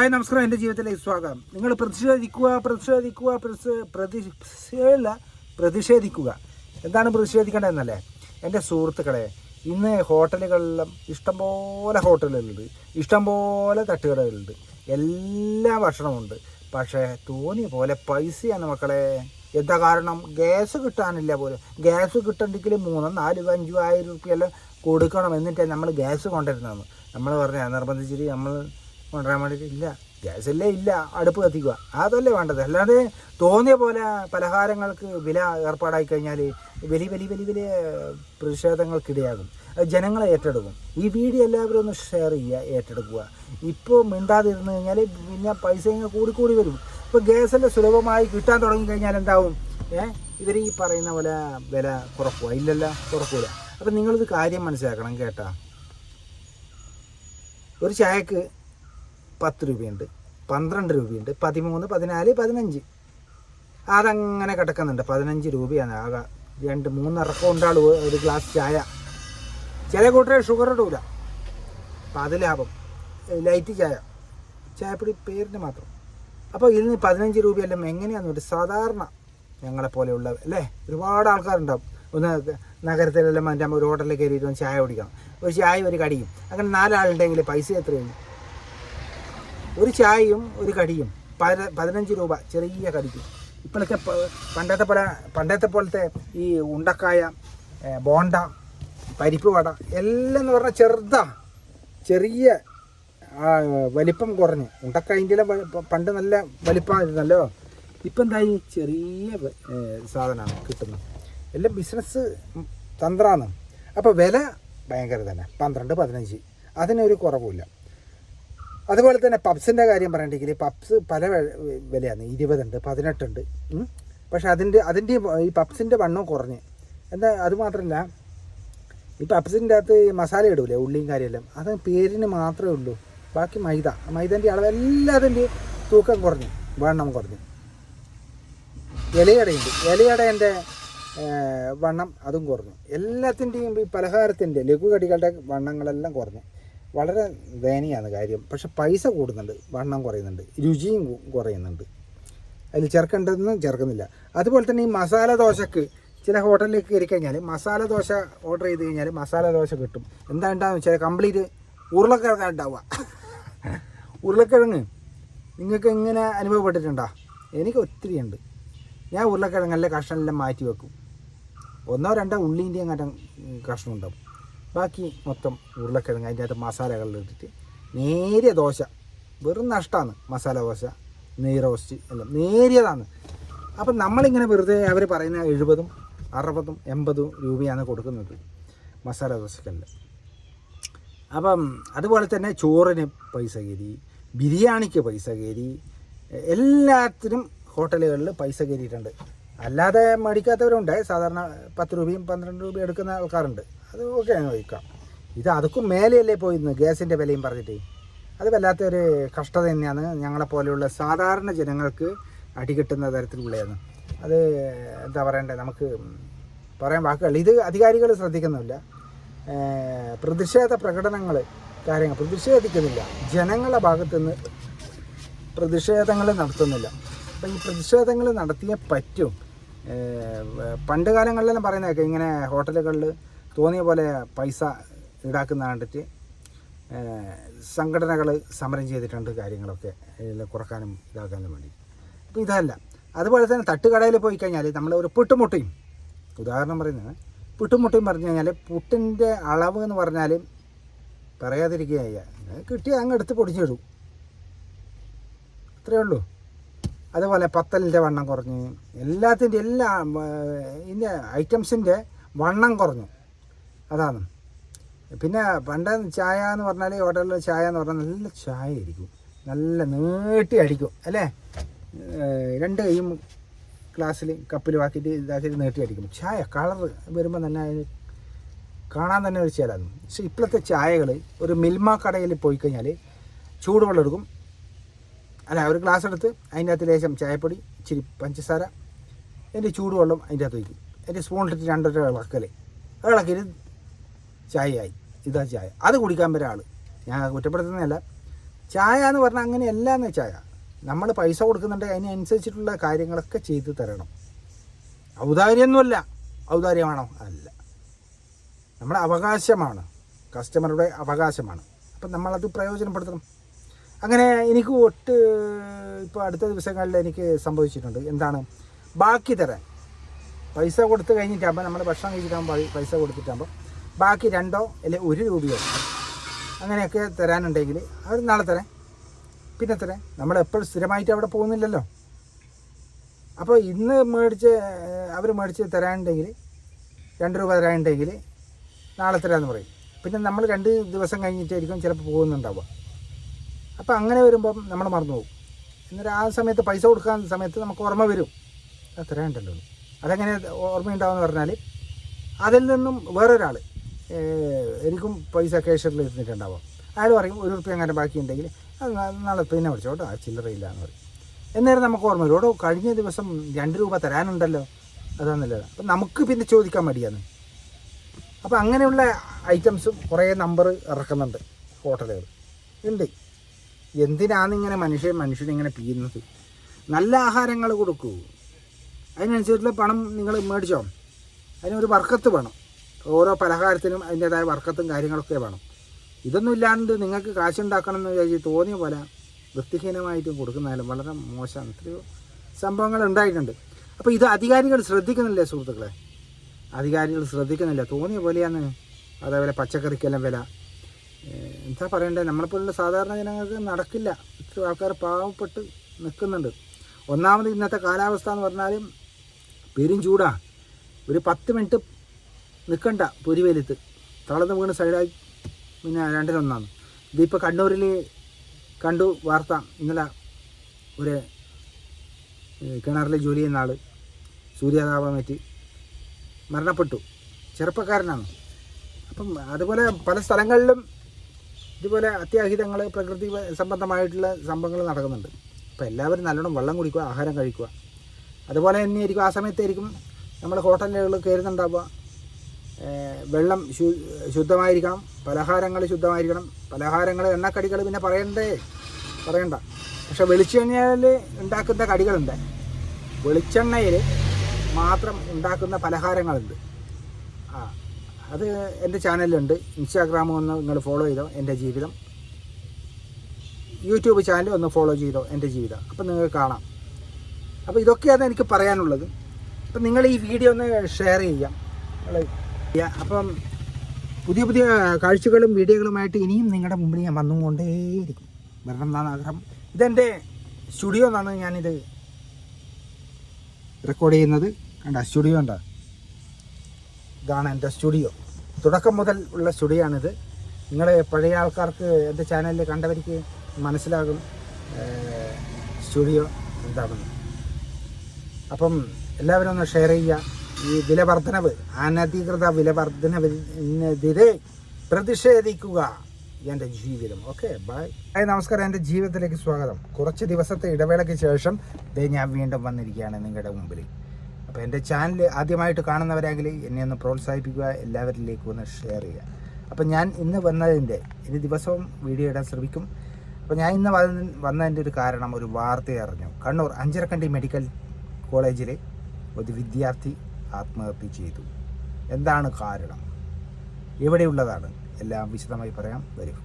Hi നമസ്കാരം, എൻ്റെ ജീവിതത്തിലേക്ക് സ്വാഗതം. നിങ്ങൾ പ്രതിഷേധിക്കുക. എന്താണ് പ്രതിഷേധിക്കേണ്ടതെന്നല്ലേ എൻ്റെ സുഹൃത്തുക്കളെ? ഇന്ന് ഹോട്ടലുകളിലും ഇഷ്ടംപോലെ ഹോട്ടലുകളുണ്ട്, ഇഷ്ടംപോലെ തട്ടുകടകളുണ്ട്, എല്ലാ ഭക്ഷണമുണ്ട്. പക്ഷേ തോന്നിയ പോലെ പൈസയാണ് മക്കളെ. എന്താ കാരണം? ഗ്യാസ് കിട്ടാനില്ല പോലും. ഗ്യാസ് കിട്ടണ്ടെങ്കിൽ 3, 4, 5, 1000 രൂപയെല്ലാം കൊടുക്കണം. എന്നിട്ട് നമ്മൾ ഗ്യാസ് കൊണ്ടുവരുന്നതെന്ന് നമ്മൾ പറഞ്ഞാൽ നിർബന്ധിച്ചിട്ട് നമ്മൾ കൊണ്ടുവരാൻ വേണ്ടിയിട്ട് ഇല്ല, ഗ്യാസല്ലേ ഇല്ല, അടുപ്പ് കത്തിക്കുക, അതല്ലേ വേണ്ടത്. അല്ലാതെ തോന്നിയ പോലെ പലഹാരങ്ങൾക്ക് വില ഏർപ്പാടായി കഴിഞ്ഞാൽ വലിയ വലിയ വലിയ വലിയ പ്രതിഷേധങ്ങൾക്കിടയാകും. ജനങ്ങളെ ഏറ്റെടുക്കും. ഈ വീഡിയോ എല്ലാവരും ഒന്ന് ഷെയർ ചെയ്യുക, ഏറ്റെടുക്കുക. ഇപ്പോൾ മിണ്ടാതിരുന്ന് കഴിഞ്ഞാൽ പിന്നെ പൈസ ഇങ്ങനെ കൂടിക്കൂടി വരും. ഇപ്പോൾ ഗ്യാസെല്ലാം സുലഭമായി കിട്ടാൻ തുടങ്ങിക്കഴിഞ്ഞാൽ എന്താവും? ഇവർ ഈ പറയുന്ന പോലെ വില കുറക്കുക ഇല്ലല്ല, കുറക്കൂല. അപ്പം നിങ്ങളിത് കാര്യം മനസ്സിലാക്കണം കേട്ടാ. ഒരു ചായക്ക് 10 രൂപയുണ്ട്, 12 രൂപയുണ്ട്, 13, 14, 15, അതങ്ങനെ കിടക്കുന്നുണ്ട്. 15 രൂപയാണ് ആകെ. 2-3 ഇറക്കം ഉണ്ടാളൂ ഒരു ഗ്ലാസ് ചായ. ചില കൂട്ടരെ ഷുഗർ ഇടൂല, അപ്പം അത് ലാഭം. ലൈറ്റ് ചായപ്പൊടി പേരിന് മാത്രം. അപ്പോൾ ഇതിന് 15 രൂപയെല്ലാം എങ്ങനെയാണെന്ന് ഒരു സാധാരണ ഞങ്ങളെപ്പോലെയുള്ള അല്ലേ ഒരുപാട് ആൾക്കാരുണ്ടാവും. ഒന്ന് നഗരത്തിലെല്ലാം മറ്റേ ഒരു ഹോട്ടലിൽ കയറിയിട്ട് ഒന്ന് ചായ കുടിക്കണം, ഒരു ചായ ഒരു കടിയും. അങ്ങനെ 4 ആളുണ്ടെങ്കിൽ പൈസ എത്രയാണ്? ഒരു ചായയും ഒരു കടിയും 15 രൂപ ചെറിയ കടിക്കും. ഇപ്പോഴത്തെ പണ്ടത്തെ പോലത്തെ ഈ ഉണ്ടക്കായ, ബോണ്ട, പരിപ്പ് വട എല്ലാം എന്ന് പറഞ്ഞാൽ ചെറിയ വലിപ്പം കുറഞ്ഞ്. ഉണ്ടക്കായൻ്റെ പണ്ട് നല്ല വലിപ്പമായിരുന്നല്ലോ. ഇപ്പം എന്തായി? ചെറിയ സാധനമാണ് കിട്ടുന്നത്. എല്ലാം ബിസിനസ് തന്ത്രമാണ്. അപ്പോൾ വില ഭയങ്കര തന്നെ, 12, 15, അതിനൊരു കുറവുമില്ല. അതുപോലെ തന്നെ പപ്സിൻ്റെ കാര്യം പറയണ്ടെങ്കിൽ പപ്സ് പല വിലയാണ്. 20 ഉണ്ട്, 18 ഉണ്ട്. പക്ഷേ അതിൻ്റെ ഈ പപ്സിൻ്റെ വണ്ണവും കുറഞ്ഞ്. എന്താ അതുമാത്രമല്ല, ഈ പപ്സിൻ്റെ അകത്ത് മസാല ഇടൂലേ, ഉള്ളിയും കാര്യമെല്ലാം, അത് പേരിന് മാത്രമേ ഉള്ളൂ. ബാക്കി മൈദൻ്റെ അളവ് എല്ലാത്തിൻ്റെ തൂക്കം കുറഞ്ഞു, വണ്ണം കുറഞ്ഞു. ഇലയടേൻ്റെ വണ്ണം അതും കുറഞ്ഞു. എല്ലാത്തിൻ്റെയും ഈ പലഹാരത്തിൻ്റെ ലഘുകടികളുടെ വണ്ണങ്ങളെല്ലാം കുറഞ്ഞു. വളരെ ദയനീയമാണ് കാര്യം. പക്ഷെ പൈസ കൂടുന്നുണ്ട്, വണ്ണം കുറയുന്നുണ്ട്, രുചിയും കുറയുന്നുണ്ട്. അതിൽ ചേർക്കേണ്ടതെന്ന് ചേർക്കുന്നില്ല. അതുപോലെ തന്നെ ഈ മസാല ദോശക്ക് ചില ഹോട്ടലിലേക്ക് കയറി കഴിഞ്ഞാൽ മസാല ദോശ ഓർഡർ ചെയ്ത് കഴിഞ്ഞാൽ മസാല ദോശ കിട്ടും. എന്താ ഉണ്ടാകുന്ന വെച്ചാൽ കംപ്ലീറ്റ് ഉരുളക്കിഴങ്ങ് ഉണ്ടാവുക. ഉരുളക്കിഴങ്ങ് നിങ്ങൾക്ക് ഇങ്ങനെ അനുഭവപ്പെട്ടിട്ടുണ്ടോ? എനിക്ക് ഒത്തിരി ഉണ്ട്. ഞാൻ ഉരുളക്കിഴങ്ങല്ല കഷ്ണമെല്ലാം മാറ്റി വെക്കും. 1, 2 ഉള്ളീൻ്റെ അങ്ങോട്ട് കഷ്ണം ഉണ്ടാവും. ബാക്കി മൊത്തം ഉരുളക്കിഴങ്ങ് അതിൻ്റെ അകത്ത് മസാലകളിലിട്ടിട്ട് നേരിയ ദോശ. വെറും നഷ്ടമാണ് മസാല ദോശ, നെയ് റോസ്റ്റ് എല്ലാം നേരിയതാണ്. അപ്പം നമ്മളിങ്ങനെ വെറുതെ അവർ പറയുന്ന 70, 60, 80 രൂപയാണ് കൊടുക്കുന്നത് മസാല ദോശക്കെല്ലാം. അപ്പം അതുപോലെ തന്നെ ചോറിന് പൈസ കയറി, ബിരിയാണിക്ക് പൈസ കയറി, എല്ലാത്തിനും ഹോട്ടലുകളിൽ പൈസ കയറിയിട്ടുണ്ട്. അല്ലാതെ മേടിക്കാത്തവരുണ്ട്. സാധാരണ 10 രൂപയും 12 രൂപയും എടുക്കുന്ന ആൾക്കാരുണ്ട്. അത് ഓക്കെ വയ്ക്കാം. അതൊക്കെ മേലെയല്ലേ പോയിരുന്നു ഗ്യാസിൻ്റെ വിലയും പറഞ്ഞിട്ട്. അത് വല്ലാത്തൊരു കഷ്ടത തന്നെയാണ്. ഞങ്ങളെപ്പോലെയുള്ള സാധാരണ ജനങ്ങൾക്ക് അടികിട്ടുന്ന തരത്തിലുള്ളതാണ്. അത് എന്താ പറയണ്ടേ, നമുക്ക് പറയാൻ വാക്കുകൾ. ഇത് അധികാരികൾ ശ്രദ്ധിക്കുന്നില്ല. പ്രതിഷേധ പ്രകടനങ്ങൾ കാര്യങ്ങൾ പ്രതിഷേധിക്കുന്നില്ല. ജനങ്ങളുടെ ഭാഗത്തുനിന്ന് പ്രതിഷേധങ്ങൾ നടത്തുന്നില്ല. അപ്പം ഈ പ്രതിഷേധങ്ങൾ നടത്തിയേ പറ്റും. പണ്ട് കാലങ്ങളിലെല്ലാം പറയുന്നതൊക്കെ ഇങ്ങനെ ഹോട്ടലുകളിൽ തോന്നിയ പോലെ പൈസ ഈടാക്കുന്ന കണ്ടിട്ട് സംഘടനകൾ സമരം ചെയ്തിട്ടുണ്ട്, കാര്യങ്ങളൊക്കെ കുറക്കാനും ഇതാക്കാനും വേണ്ടി. അപ്പോൾ ഇതല്ല. അതുപോലെ തന്നെ തട്ടുകടയിൽ പോയി കഴിഞ്ഞാൽ നമ്മൾ ഒരു പുട്ടുമുട്ടയും, ഉദാഹരണം പറയുന്നത് പുട്ടുമുട്ടയും പറഞ്ഞു കഴിഞ്ഞാൽ പുട്ടിൻ്റെ അളവ് എന്ന് പറഞ്ഞാൽ പറയാതിരിക്കുക, കിട്ടിയ അങ്ങ് എടുത്ത് പൊടിച്ചിടും, അത്രയേ ഉള്ളൂ. അതുപോലെ പത്തലിൻ്റെ വണ്ണം കുറഞ്ഞ്, എല്ലാത്തിൻ്റെ ഇതിൻ്റെ ഐറ്റംസിൻ്റെ വണ്ണം കുറഞ്ഞു. അതാണ്. പിന്നെ പണ്ട് ചായ എന്ന് പറഞ്ഞാൽ ഹോട്ടലിൽ ചായ എന്ന് പറഞ്ഞാൽ നല്ല ചായ ആയിരിക്കും, നല്ല നീട്ടി അടിക്കും അല്ലേ. 2 കൈയും ഗ്ലാസ്സിൽ കപ്പിൽ ആക്കിയിട്ട് ഇതാക്കിയിട്ട് നീട്ടി അടിക്കും. ചായ കളർ വരുമ്പോൾ തന്നെ കാണാൻ തന്നെ ഒരു ചേലാണ്. പക്ഷേ ഇപ്പോഴത്തെ ചായകൾ ഒരു മിൽമ കടയിൽ പോയി കഴിഞ്ഞാൽ ചൂടുവെള്ളം എടുക്കും, അല്ല ഒരു ഗ്ലാസ് എടുത്ത് അതിൻ്റെ അകത്ത് ലേശം ചായപ്പൊടി, ഇച്ചിരി പഞ്ചസാര, അതിൻ്റെ ചൂടുവെള്ളം അതിൻ്റെ അകത്ത് വയ്ക്കും, അതിൻ്റെ സ്പൂണിലിട്ട് 2 ഇളക്കിയിട്ട് ചായയായി. ഇതാ ചായ. അത് കുടിക്കാൻ വരെ ആൾ. ഞാൻ കുറ്റപ്പെടുത്തുന്നതല്ല, ചായ എന്ന് പറഞ്ഞാൽ അങ്ങനെയല്ല എന്ന് ചായ നമ്മൾ പൈസ കൊടുക്കുന്നുണ്ട്, അതിനനുസരിച്ചിട്ടുള്ള കാര്യങ്ങളൊക്കെ ചെയ്തു തരണം. ഔദാര്യമൊന്നുമല്ല. ഔദാര്യമാണോ? അല്ല, നമ്മുടെ അവകാശമാണ്, കസ്റ്റമറുടെ അവകാശമാണ്. അപ്പം നമ്മളത് പ്രയോജനപ്പെടുത്തണം. അങ്ങനെ എനിക്ക് ഇപ്പോൾ അടുത്ത ദിവസങ്ങളിൽ എനിക്ക് സംഭവിച്ചിട്ടുണ്ട്. എന്താണ്? ബാക്കി തരാൻ പൈസ കൊടുത്ത് കഴിഞ്ഞിട്ടാകുമ്പോൾ നമ്മൾ ഭക്ഷണം കഴിച്ചിട്ടാകുമ്പോൾ പൈസ കൊടുത്തിട്ടാകുമ്പോൾ ബാക്കി 2 അല്ലെങ്കിൽ 1 രൂപയോ അങ്ങനെയൊക്കെ തരാനുണ്ടെങ്കിൽ അവർ നാളെ തരാം, പിന്നെ തരാം. നമ്മളെപ്പോഴും സ്ഥിരമായിട്ട് അവിടെ പോകുന്നില്ലല്ലോ. അപ്പോൾ ഇന്ന് അവർ മേടിച്ച് തരാനുണ്ടെങ്കിൽ 2 രൂപ തരാനുണ്ടെങ്കിൽ നാളെ തരാമെന്ന് പറയും. പിന്നെ നമ്മൾ 2 ദിവസം കഴിഞ്ഞിട്ടായിരിക്കും ചിലപ്പോൾ പോകുന്നുണ്ടാവുക. അപ്പോൾ അങ്ങനെ വരുമ്പം നമ്മൾ മറന്നു പോകും. എന്നിട്ട് ആ സമയത്ത് പൈസ കൊടുക്കാൻ സമയത്ത് നമുക്ക് ഓർമ്മ വരും, അത് തരാനുണ്ടല്ലോ. അതെങ്ങനെ ഓർമ്മയുണ്ടാവുമെന്ന് പറഞ്ഞാൽ അതിൽ നിന്നും വേറൊരാൾ എനിക്കും പൈസ ക്യാഷ്യറിൽ ഇരുന്നിട്ടുണ്ടാവും. അയാൾ പറയും 1 റുപ്യ അങ്ങനെ ബാക്കിയുണ്ടെങ്കിൽ അത് നാളെ പിന്നെ വിളിച്ചോട്ടോ, ആ ചില്ലറയില്ല എന്ന് പറയും. എന്നേരം നമുക്ക് ഓർമ്മ വരും, ഓടോ കഴിഞ്ഞ ദിവസം 2 രൂപ തരാനുണ്ടല്ലോ, അതാണെന്നല്ലോ. അപ്പം നമുക്ക് പിന്നെ ചോദിക്കാൻ മടിയാണ്. അപ്പോൾ അങ്ങനെയുള്ള ഐറ്റംസും കുറേ നമ്പർ ഇറക്കുന്നുണ്ട് ഹോട്ടലുകൾ ഉണ്ട്. എന്തിനാണിങ്ങനെ മനുഷ്യനിങ്ങനെ പിയുന്നത്? നല്ല ആഹാരങ്ങൾ കൊടുക്കൂ, അതിനനുസരിച്ചുള്ള പണം നിങ്ങൾ മേടിച്ചോ. അതിനൊരു വർക്കത്ത് വേണം, ഓരോ പലഹാരത്തിനും അതിൻ്റേതായ വർക്കത്തും കാര്യങ്ങളൊക്കെ വേണം. ഇതൊന്നും ഇല്ലാണ്ട് നിങ്ങൾക്ക് കാശുണ്ടാക്കണം എന്ന് വിചാരിച്ച് തോന്നിയ പോലെ വൃത്തിഹീനമായിട്ടും കൊടുക്കുന്നതായാലും വളരെ മോശമാണ്. എത്രയോ സംഭവങ്ങൾ ഉണ്ടായിട്ടുണ്ട്. അപ്പോൾ ഇത് അധികാരികൾ ശ്രദ്ധിക്കുന്നില്ലേ സുഹൃത്തുക്കളെ? അധികാരികൾ ശ്രദ്ധിക്കുന്നില്ല, തോന്നിയ പോലെയാണ്. അതേപോലെ പച്ചക്കറിക്കെല്ലാം വില എന്താ പറയണ്ടേ? നമ്മളെപ്പോലുള്ള സാധാരണ ജനങ്ങൾക്ക് നടക്കില്ല. ഇത്ര ആൾക്കാർ പാവപ്പെട്ട് നിൽക്കുന്നുണ്ട്. ഒന്നാമത് ഇന്നത്തെ കാലാവസ്ഥ എന്ന് പറഞ്ഞാലും പെരും ചൂടാ. ഒരു 10 മിനിറ്റ് നിൽക്കണ്ട പൊരിവെയിലത്ത്, തളർന്ന് വീണ് സൈഡായി പിന്നെ 2-1. ഇതിപ്പോൾ കണ്ണൂരിൽ കണ്ടു വാർത്ത. ഇന്നലെ ഒരു കിണറിൽ ജോലി ചെയ്യുന്ന ആൾ സൂര്യാതാപമേറ്റ് മരണപ്പെട്ടു. ചെറുപ്പക്കാരനാണ്. അപ്പം അതുപോലെ പല സ്ഥലങ്ങളിലും ഇതുപോലെ അത്യാഹിതങ്ങൾ, പ്രകൃതി സംബന്ധമായിട്ടുള്ള സംഭവങ്ങൾ നടക്കുന്നുണ്ട്. അപ്പോൾ എല്ലാവരും നല്ലോണം വെള്ളം കുടിക്കുക, ആഹാരം കഴിക്കുക. അതുപോലെ തന്നെയായിരിക്കും ആ സമയത്തായിരിക്കും നമ്മൾ ഹോട്ടലുകൾ കയറുന്നുണ്ടാവുക. വെള്ളം ശുദ്ധമായിരിക്കണം, പലഹാരങ്ങൾ ശുദ്ധമായിരിക്കണം. പലഹാരങ്ങൾ, എണ്ണക്കടികൾ പിന്നെ പറയണ്ട. പക്ഷെ വെളിച്ചെണ്ണയിൽ ഉണ്ടാക്കുന്ന കടികളുണ്ട്, വെളിച്ചെണ്ണയിൽ മാത്രം ഉണ്ടാക്കുന്ന പലഹാരങ്ങളുണ്ട്. അത് എൻ്റെ ചാനലിലുണ്ട്. ഇൻസ്റ്റാഗ്രാം ഒന്ന് നിങ്ങൾ ഫോളോ ചെയ്തോ, എൻ്റെ ജീവിതം. യൂട്യൂബ് ചാനൽ ഒന്ന് ഫോളോ ചെയ്തോ, എൻ്റെ ജീവിതം. അപ്പം നിങ്ങൾക്ക് കാണാം. അപ്പോൾ ഇതൊക്കെയാണ് എനിക്ക് പറയാനുള്ളത്. അപ്പം നിങ്ങൾ ഈ വീഡിയോ ഒന്ന് ഷെയർ ചെയ്യാം. അപ്പം പുതിയ കാഴ്ചകളും വീഡിയോകളുമായിട്ട് ഇനിയും നിങ്ങളുടെ മുമ്പിൽ ഞാൻ വന്നുകൊണ്ടേയിരിക്കും. വരണം എന്നാണ് ആഗ്രഹം. ഇതെൻ്റെ സ്റ്റുഡിയോ എന്നാണ് ഞാനിത് റെക്കോർഡ് ചെയ്യുന്നത്. കണ്ട സ്റ്റുഡിയോ ഉണ്ടോ? ഇതാണ് എൻ്റെ സ്റ്റുഡിയോ. തുടക്കം മുതൽ ഉള്ള സ്റ്റുഡിയോ ആണിത്. നിങ്ങൾ പഴയ ആൾക്കാർക്ക് എൻ്റെ ചാനലിൽ കണ്ടവർക്ക് മനസ്സിലാകും സ്റ്റുഡിയോ എന്താണെന്ന്. അപ്പം എല്ലാവരും ഒന്ന് ഷെയർ ചെയ്യുക. ഈ വില വർധനവ്, അനധികൃത വില വർധനവിനെതിരെ പ്രതിഷേധിക്കുക. എൻ്റെ ജീവിതം. Okay, bye. നമസ്കാരം. എൻ്റെ ജീവിതത്തിലേക്ക് സ്വാഗതം. കുറച്ച് ദിവസത്തെ ഇടവേളയ്ക്ക് ശേഷം ഞാൻ വീണ്ടും വന്നിരിക്കുകയാണ് നിങ്ങളുടെ മുമ്പിൽ. അപ്പോൾ എൻ്റെ ചാനൽ ആദ്യമായിട്ട് കാണുന്നവരാണെങ്കിൽ എന്നെ ഒന്ന് പ്രോത്സാഹിപ്പിക്കുക, എല്ലാവരിലേക്കും ഒന്ന് ഷെയർ ചെയ്യുക. അപ്പോൾ ഞാൻ ഇന്ന് വന്നതിൻ്റെ ഇനി ദിവസവും വീഡിയോ ഇടാൻ ശ്രമിക്കും. അപ്പോൾ ഞാൻ ഇന്ന് വന്നതിൻ്റെ ഒരു കാരണം, ഒരു വാർത്ത അറിഞ്ഞു. കണ്ണൂർ അഞ്ചരക്കണ്ടി മെഡിക്കൽ കോളേജിൽ ഒരു വിദ്യാർത്ഥി ആത്മഹത്യ ചെയ്തു. എന്താണ് കാരണം? എവിടെയുള്ളതാണ്? എല്ലാം വിശദമായി പറയാം. വരും.